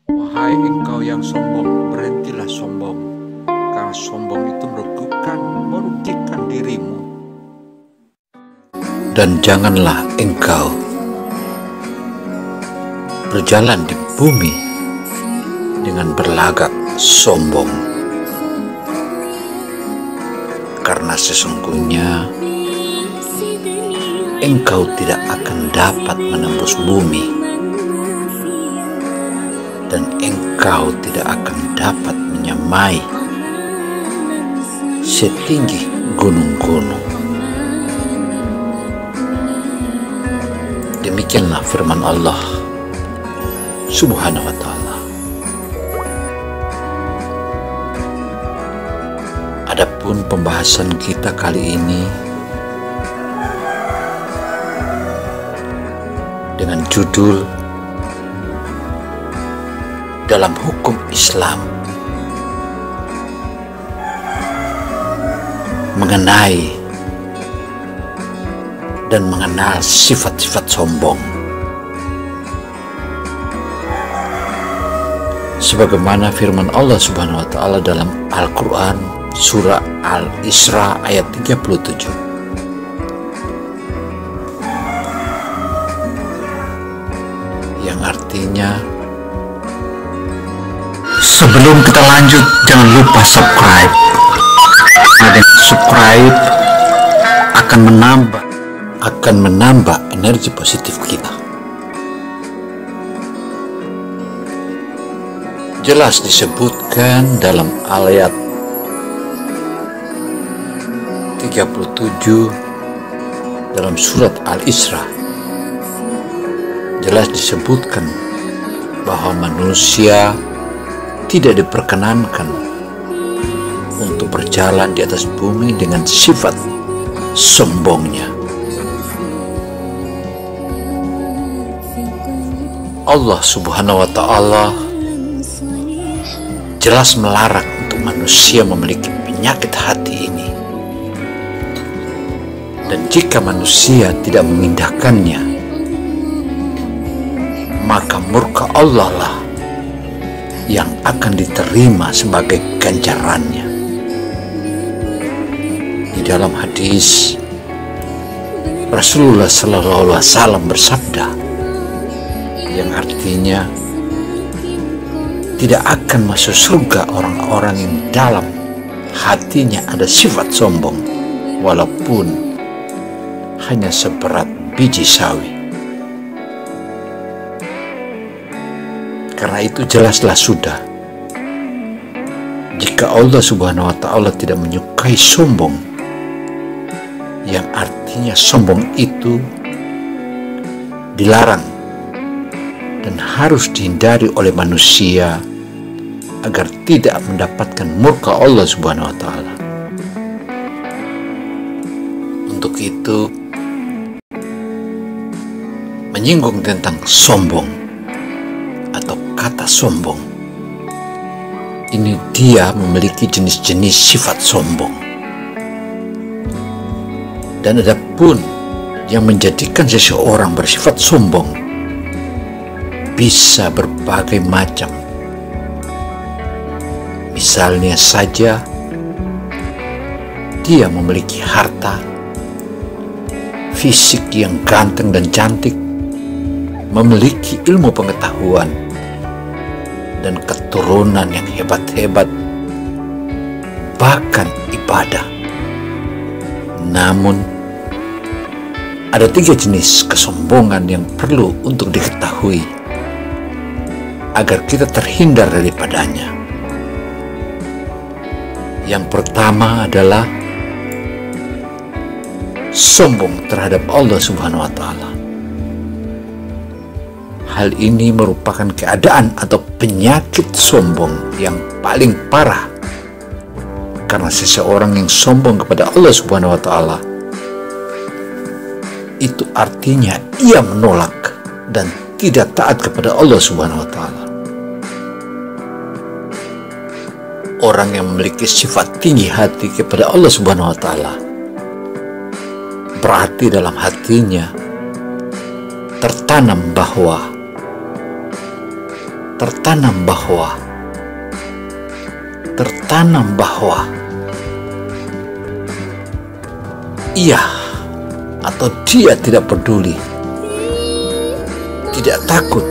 Wahai engkau yang sombong, berhentilah sombong, karena sombong itu merugikan dirimu. Dan janganlah engkau berjalan di bumi dengan berlagak sombong, karena sesungguhnya engkau tidak akan dapat menembus bumi, dan engkau tidak akan dapat menyamai setinggi gunung-gunung. Demikianlah firman Allah Subhanahu wa ta'ala. Adapun pembahasan kita kali ini dengan judul dalam hukum Islam mengenai dan mengenal sifat-sifat sombong, sebagaimana firman Allah Subhanahu wa ta'ala dalam Al-Quran surah Al-Isra ayat 37. Yang artinya, sebelum kita lanjut, jangan lupa subscribe. Dengan subscribe akan menambah energi positif kita. Jelas disebutkan dalam ayat 37 dalam surat Al-Isra. Jelas disebutkan bahwa manusia tidak diperkenankan untuk berjalan di atas bumi dengan sifat sombongnya. Allah Subhanahu wa ta'ala jelas melarang untuk manusia memiliki penyakit hati ini. Dan jika manusia tidak mengindahkannya, maka murka Allah lah yang akan diterima sebagai ganjarannya. Di dalam hadis, Rasulullah Sallallahu Alaihi Wasallam bersabda, yang artinya tidak akan masuk surga orang-orang yang dalam hatinya ada sifat sombong, walaupun hanya seberat biji sawi. Karena itu jelaslah sudah, jika Allah Subhanahu wa ta'ala tidak menyukai sombong, yang artinya sombong itu dilarang dan harus dihindari oleh manusia agar tidak mendapatkan murka Allah Subhanahu wa ta'ala. Untuk itu, menyinggung tentang sombong atau kata sombong ini, dia memiliki jenis-jenis sifat sombong, dan adapun yang menjadikan seseorang bersifat sombong bisa berbagai macam. Misalnya saja, dia memiliki harta, fisik yang ganteng dan cantik, memiliki ilmu pengetahuan, dan keturunan yang hebat-hebat, bahkan ibadah. Namun, ada 3 jenis kesombongan yang perlu untuk diketahui agar kita terhindar daripadanya. Yang pertama adalah sombong terhadap Allah Subhanahu wa ta'ala. Hal ini merupakan keadaan atau penyakit sombong yang paling parah, karena seseorang yang sombong kepada Allah Subhanahu wa ta'ala itu artinya ia menolak dan tidak taat kepada Allah Subhanahu wa ta'ala. Orang yang memiliki sifat tinggi hati kepada Allah Subhanahu wa ta'ala berarti dalam hatinya tertanam bahwa tertanam bahwa ia atau dia tidak peduli, tidak takut,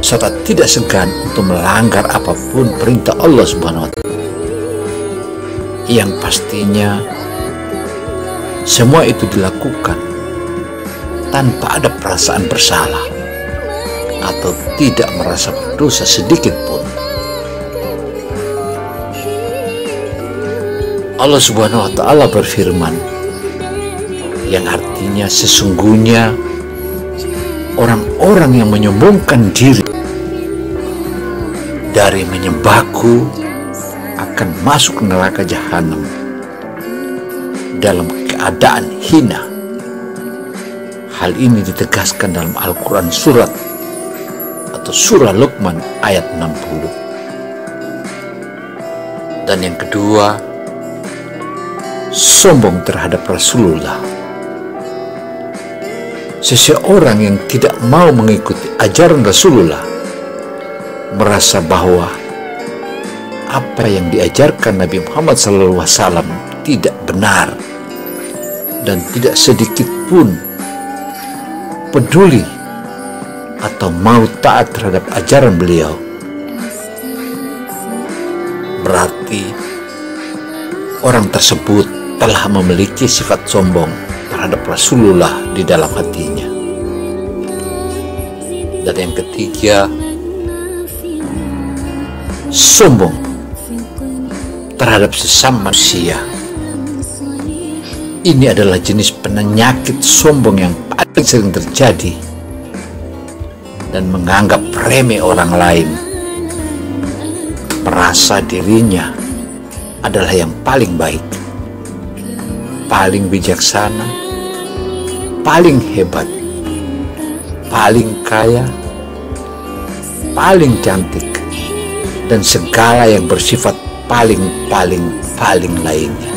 serta tidak segan untuk melanggar apapun perintah Allah Subhanahu wa Ta'ala. Yang pastinya semua itu dilakukan tanpa ada perasaan bersalah atau tidak merasa berdosa sedikit pun. Allah Subhanahu wa Ta'ala berfirman, yang artinya sesungguhnya orang-orang yang menyombongkan diri dari menyembahku akan masuk neraka jahanam dalam keadaan hina. Hal ini ditegaskan dalam Al-Quran surah Luqman ayat 60. Dan yang kedua, sombong terhadap Rasulullah. Seseorang yang tidak mau mengikuti ajaran Rasulullah merasa bahwa apa yang diajarkan Nabi Muhammad SAW tidak benar dan tidak sedikit pun peduli atau mau taat terhadap ajaran beliau. Berarti orang tersebut telah memiliki sifat sombong terhadap Rasulullah di dalam hatinya. Dan yang ketiga, sombong terhadap sesama manusia. Ini adalah jenis penyakit sombong yang paling sering terjadi dan menganggap remeh orang lain, merasa dirinya adalah yang paling baik, paling bijaksana, paling hebat, paling kaya, paling cantik, dan segala yang bersifat paling lainnya.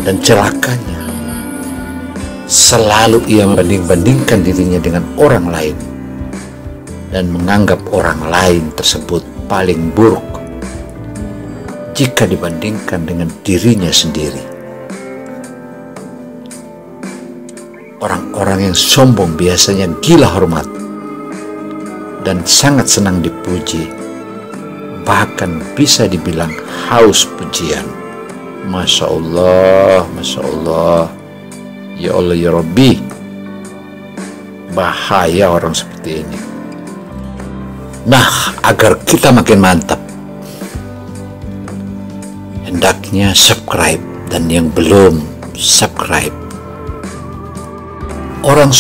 Dan celakanya, selalu ia membanding-bandingkan dirinya dengan orang lain dan menganggap orang lain tersebut paling buruk jika dibandingkan dengan dirinya sendiri. Orang-orang yang sombong biasanya gila hormat dan sangat senang dipuji, bahkan bisa dibilang haus pujian. Masya Allah, Masya Allah, ya Allah ya Rabbi. Bahaya orang seperti ini. Nah, agar kita makin mantap, hendaknya subscribe, dan yang belum subscribe. Orang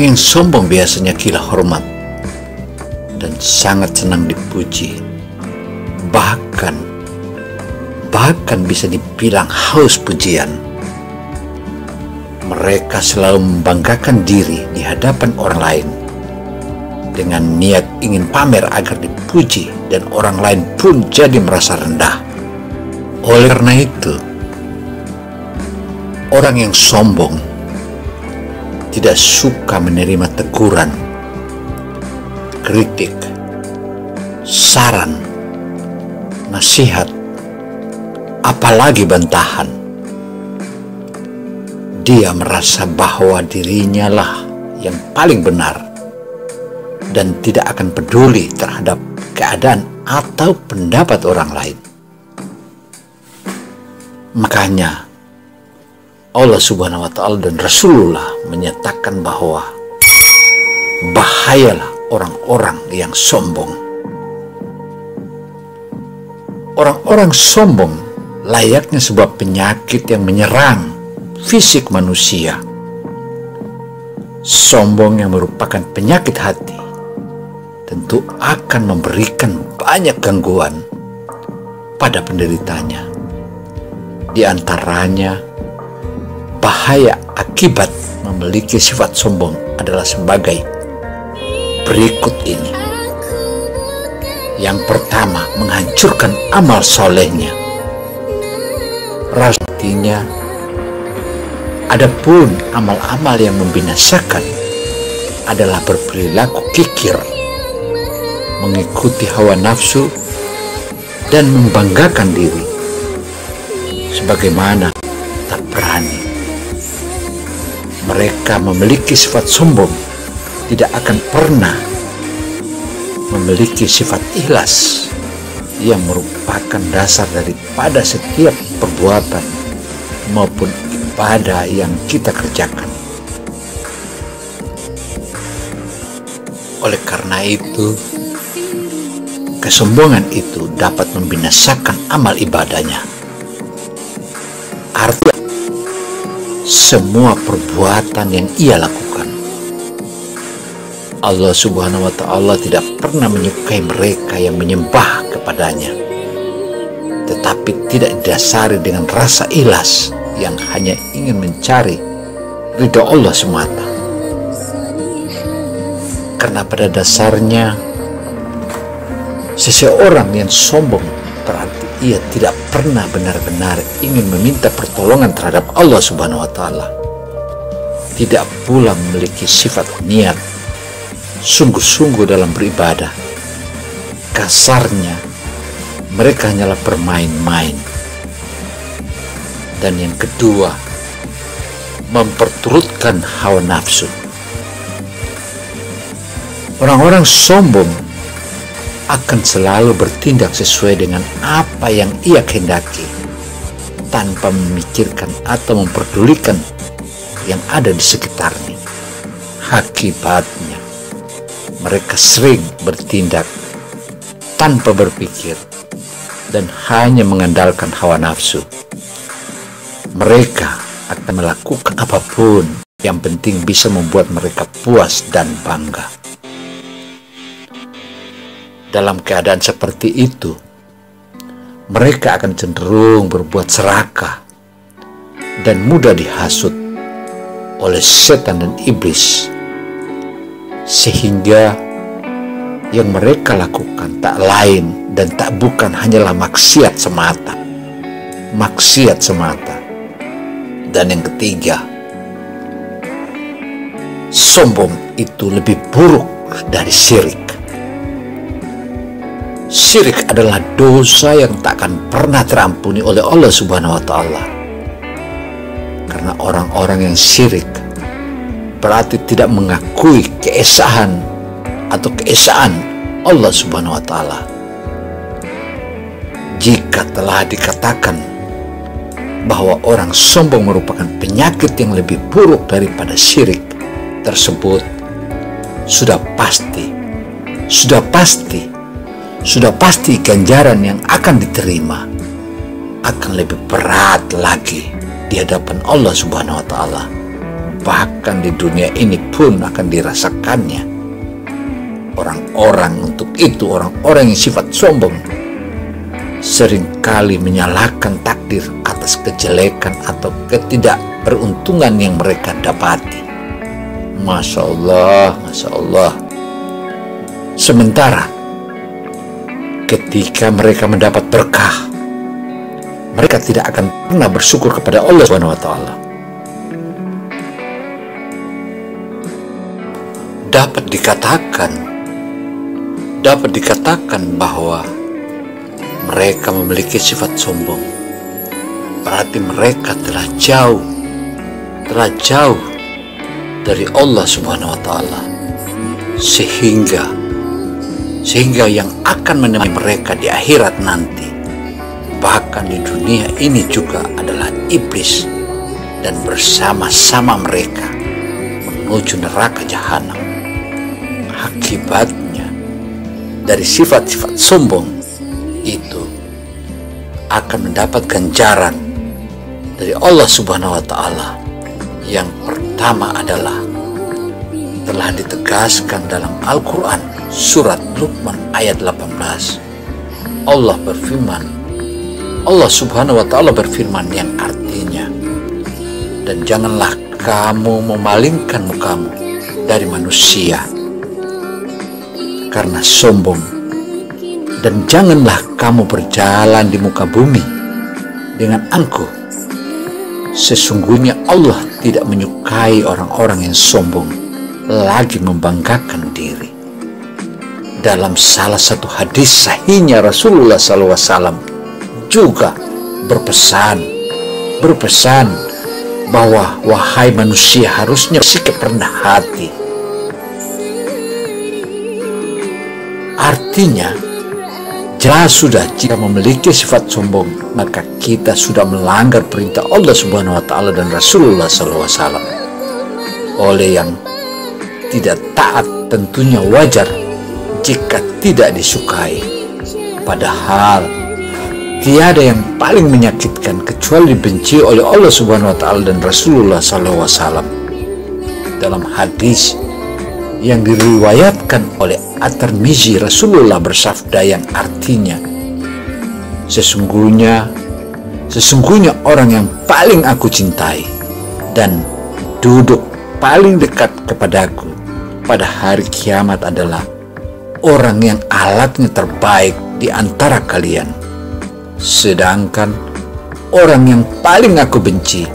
yang sombong biasanya gila hormat dan sangat senang dipuji, bahkan bisa dibilang haus pujian. Mereka selalu membanggakan diri di hadapan orang lain dengan niat ingin pamer agar dipuji, dan orang lain pun jadi merasa rendah. Oleh karena itu, orang yang sombong tidak suka menerima teguran, kritik, saran, nasihat, apalagi bantahan. Dia merasa bahwa dirinya lah yang paling benar dan tidak akan peduli terhadap keadaan atau pendapat orang lain. Makanya Allah Subhanahu wa Ta'ala dan Rasulullah menyatakan bahwa bahayalah orang-orang yang sombong. Orang-orang sombong layaknya sebuah penyakit yang menyerang fisik manusia. Sombong yang merupakan penyakit hati tentu akan memberikan banyak gangguan pada penderitanya. Di antaranya, bahaya akibat memiliki sifat sombong adalah sebagai berikut ini. Yang pertama, menghancurkan amal solehnya. Artinya, adapun amal-amal yang membinasakan adalah berperilaku kikir, mengikuti hawa nafsu, dan membanggakan diri, sebagaimana tak berani. Mereka memiliki sifat sombong, tidak akan pernah memiliki sifat ikhlas yang merupakan dasar daripada setiap perbuatan maupun ibadah yang kita kerjakan. Oleh karena itu, kesombongan itu dapat membinasakan amal ibadahnya. Artinya, semua perbuatan yang ia lakukan, Allah Subhanahu wa Ta'ala tidak pernah menyukai mereka yang menyembah kepadanya, tetapi tidak didasari dengan rasa ikhlas yang hanya ingin mencari ridha Allah semata. Karena pada dasarnya, seseorang yang sombong berarti ia tidak pernah benar-benar ingin meminta pertolongan terhadap Allah Subhanahu wa Ta'ala, tidak pula memiliki sifat niat sungguh-sungguh dalam beribadah. Kasarnya, mereka hanyalah bermain-main. Dan yang kedua, memperturutkan hawa nafsu. Orang-orang sombong akan selalu bertindak sesuai dengan apa yang ia kehendaki, tanpa memikirkan atau memperdulikan yang ada di sekitarnya. Akibatnya, mereka sering bertindak tanpa berpikir dan hanya mengandalkan hawa nafsu. Mereka akan melakukan apapun yang penting bisa membuat mereka puas dan bangga. Dalam keadaan seperti itu, mereka akan cenderung berbuat serakah dan mudah dihasut oleh setan dan iblis, sehingga yang mereka lakukan tak lain dan tak bukan hanyalah maksiat semata. Maksiat semata. Dan yang ketiga, sombong itu lebih buruk dari syirik. Syirik adalah dosa yang tak akan pernah terampuni oleh Allah Subhanahu wa Ta'ala. Karena orang-orang yang syirik berarti tidak mengakui keesaan atau keesaan Allah Subhanahu wa Ta'ala. Jika telah dikatakan bahwa orang sombong merupakan penyakit yang lebih buruk daripada syirik tersebut, sudah pasti ganjaran yang akan diterima akan lebih berat lagi di hadapan Allah Subhanahu wa Ta'ala. Bahkan di dunia ini pun akan dirasakannya. Orang-orang yang sifat sombong seringkali menyalahkan takdir atas kejelekan atau ketidakberuntungan yang mereka dapati. Masya Allah, Masya Allah. Sementara ketika mereka mendapat berkah, mereka tidak akan pernah bersyukur kepada Allah Subhanahu wa Ta'ala. Dapat dikatakan bahwa mereka memiliki sifat sombong, berarti mereka telah jauh dari Allah Subhanahu wa Ta'ala, sehingga yang akan menemani mereka di akhirat nanti, bahkan di dunia ini juga adalah iblis, dan bersama-sama mereka menuju neraka jahanam. Akibatnya, dari sifat-sifat sombong itu akan mendapat ganjaran dari Allah Subhanahu wa Ta'ala. Yang pertama adalah telah ditegaskan dalam Al-Quran surat Luqman ayat 18. Allah Subhanahu wa Ta'ala berfirman yang artinya, dan janganlah kamu memalingkan mukamu dari manusia karena sombong, dan janganlah kamu berjalan di muka bumi dengan angkuh. Sesungguhnya Allah tidak menyukai orang-orang yang sombong lagi membanggakan diri. Dalam salah satu hadis sahihnya Rasulullah SAW juga berpesan bahwa wahai manusia, harusnya bersikap rendah hati. Artinya jelas sudah, jika memiliki sifat sombong maka kita sudah melanggar perintah Allah Subhanahu wa Ta'ala dan Rasulullah SAW. Oleh yang tidak taat tentunya wajar jika tidak disukai. Padahal tiada yang paling menyakitkan kecuali dibenci oleh Allah Subhanahu wa Ta'ala dan Rasulullah SAW. Dalam hadis yang diriwayatkan oleh At-Tirmizi, Rasulullah bersabda yang artinya, sesungguhnya orang yang paling aku cintai dan duduk paling dekat kepadaku pada hari kiamat adalah orang yang alatnya terbaik di antara kalian. Sedangkan orang yang paling aku benci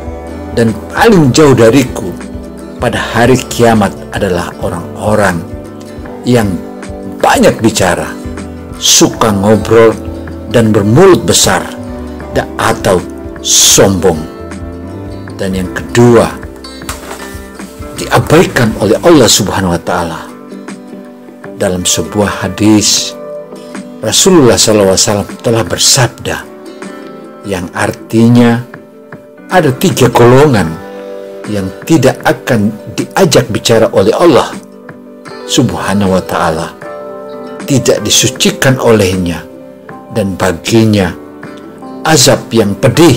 dan paling jauh dariku pada hari kiamat adalah orang-orang yang banyak bicara, suka ngobrol, dan bermulut besar, atau sombong. Dan yang kedua, diabaikan oleh Allah Subhanahu wa Ta'ala. Dalam sebuah hadis, Rasulullah SAW telah bersabda yang artinya ada 3 golongan yang tidak akan diajak bicara oleh Allah Subhanahu wa Ta'ala, tidak disucikan olehnya, dan baginya azab yang pedih,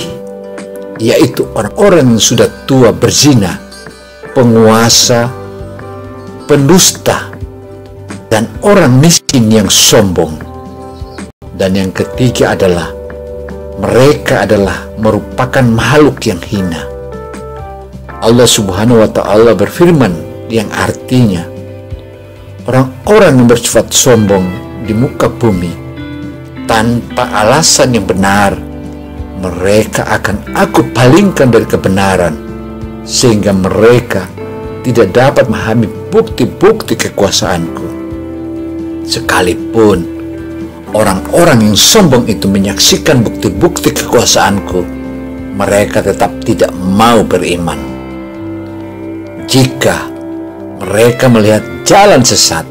yaitu orang-orang yang sudah tua berzina, penguasa, pendusta, dan orang miskin yang sombong. Dan yang ketiga adalah mereka adalah merupakan makhluk yang hina. Allah Subhanahu wa Ta'ala berfirman yang artinya, orang-orang yang bersifat sombong di muka bumi tanpa alasan yang benar, mereka akan aku palingkan dari kebenaran, sehingga mereka tidak dapat memahami bukti-bukti kekuasaanku. Sekalipun orang-orang yang sombong itu menyaksikan bukti-bukti kekuasaanku, mereka tetap tidak mau beriman. Jika mereka melihat jalan sesat,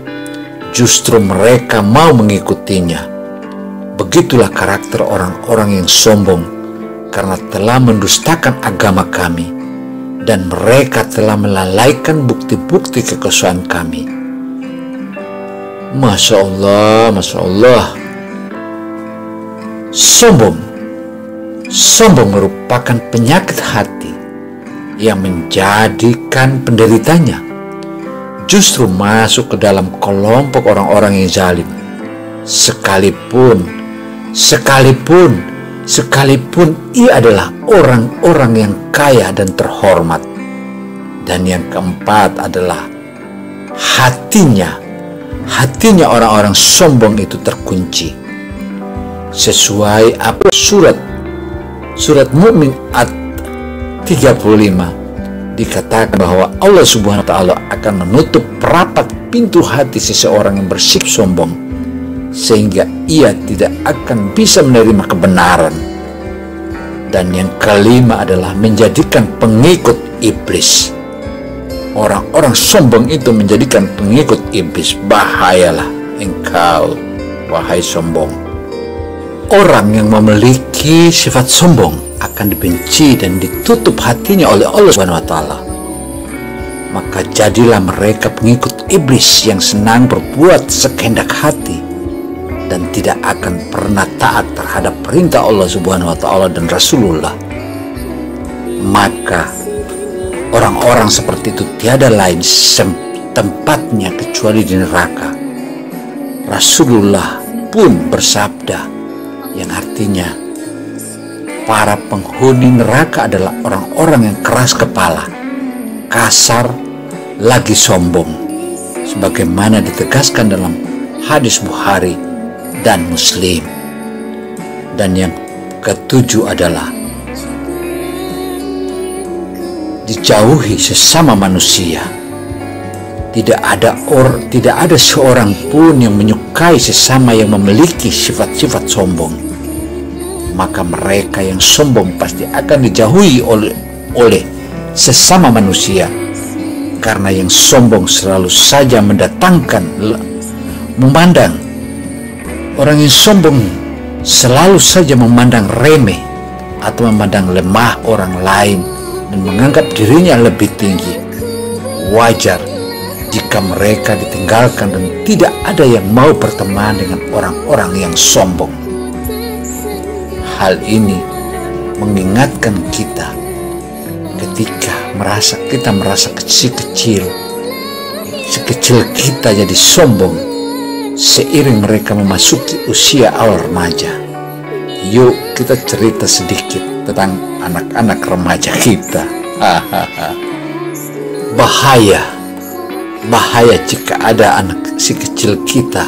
justru mereka mau mengikutinya. Begitulah karakter orang-orang yang sombong, karena telah mendustakan agama kami, dan mereka telah melalaikan bukti-bukti kekuasaan kami. Masya Allah, Masya Allah. Sombong merupakan penyakit hati yang menjadikan penderitanya justru masuk ke dalam kelompok orang-orang yang zalim. Sekalipun ia adalah orang-orang yang kaya dan terhormat. Dan yang keempat adalah hatinya orang-orang sombong itu terkunci. Sesuai apa surat Mu'min ayat 35 dikatakan bahwa Allah Subhanahu wa Ta'ala akan menutup rapat pintu hati seseorang yang bersikap sombong, sehingga ia tidak akan bisa menerima kebenaran. Dan yang kelima adalah menjadikan pengikut iblis. Orang-orang sombong itu menjadikan pengikut iblis. Bahayalah engkau, wahai sombong. Orang yang memiliki sifat sombong akan dibenci dan ditutup hatinya oleh Allah Subhanahu wa Ta'ala. Maka jadilah mereka pengikut iblis yang senang berbuat sekehendak hati dan tidak akan pernah taat terhadap perintah Allah Subhanahu wa Ta'ala dan Rasulullah. Maka orang-orang seperti itu tiada lain tempatnya kecuali di neraka. Rasulullah pun bersabda yang artinya, para penghuni neraka adalah orang-orang yang keras kepala, kasar, lagi sombong, sebagaimana ditegaskan dalam hadis Bukhari dan Muslim. Dan yang ketujuh adalah dijauhi sesama manusia. Tidak ada seorang pun yang menyukai sesama yang memiliki sifat-sifat sombong. Maka mereka yang sombong pasti akan dijauhi oleh sesama manusia, karena yang sombong selalu saja memandang orang yang sombong selalu saja memandang remeh atau memandang lemah orang lain dan menganggap dirinya lebih tinggi. Wajar jika mereka ditinggalkan dan tidak ada yang mau berteman dengan orang-orang yang sombong. Hal ini mengingatkan kita ketika kita merasa sekecil kita jadi sombong seiring mereka memasuki usia awal remaja. Yuk kita cerita sedikit tentang anak-anak remaja kita. Bahaya jika ada anak si kecil kita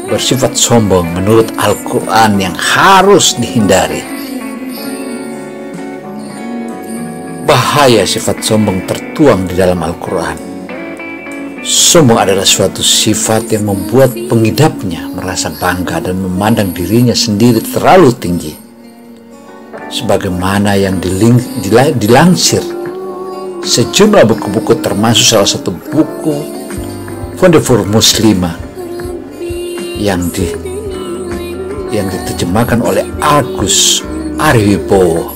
bersifat sombong menurut Al-Quran yang harus dihindari. Bahaya sifat sombong tertuang di dalam Al-Quran. Sombong adalah suatu sifat yang membuat pengidapnya merasa bangga dan memandang dirinya sendiri terlalu tinggi. Sebagaimana yang dilansir sejumlah buku-buku, termasuk salah satu buku Wonderful Muslimah yang diterjemahkan oleh Agus Ariwibowo,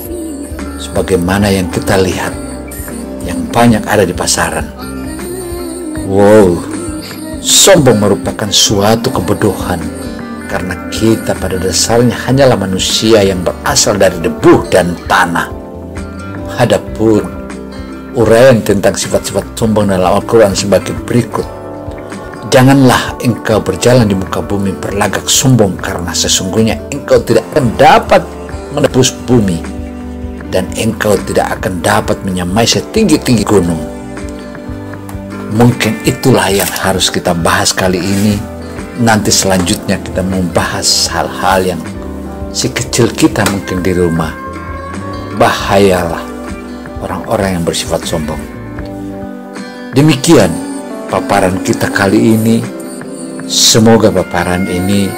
sebagaimana yang kita lihat yang banyak ada di pasaran. Wow, sombong merupakan suatu kebodohan, karena kita pada dasarnya hanyalah manusia yang berasal dari debu dan tanah. Adapun uraian tentang sifat-sifat sombong dalam Al-Quran sebagai berikut. Janganlah engkau berjalan di muka bumi berlagak sombong, karena sesungguhnya engkau tidak akan dapat menebus bumi, dan engkau tidak akan dapat menyamai setinggi-tinggi gunung. Mungkin itulah yang harus kita bahas kali ini. Nanti selanjutnya kita membahas hal-hal yang si kecil kita mungkin di rumah. Bahayalah orang-orang yang bersifat sombong. Demikian paparan kita kali ini. Semoga paparan ini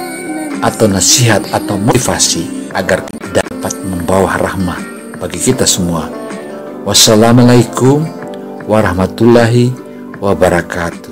atau nasihat atau motivasi agar dapat membawa rahmah bagi kita semua. Wassalamualaikum warahmatullahi wabarakatuh.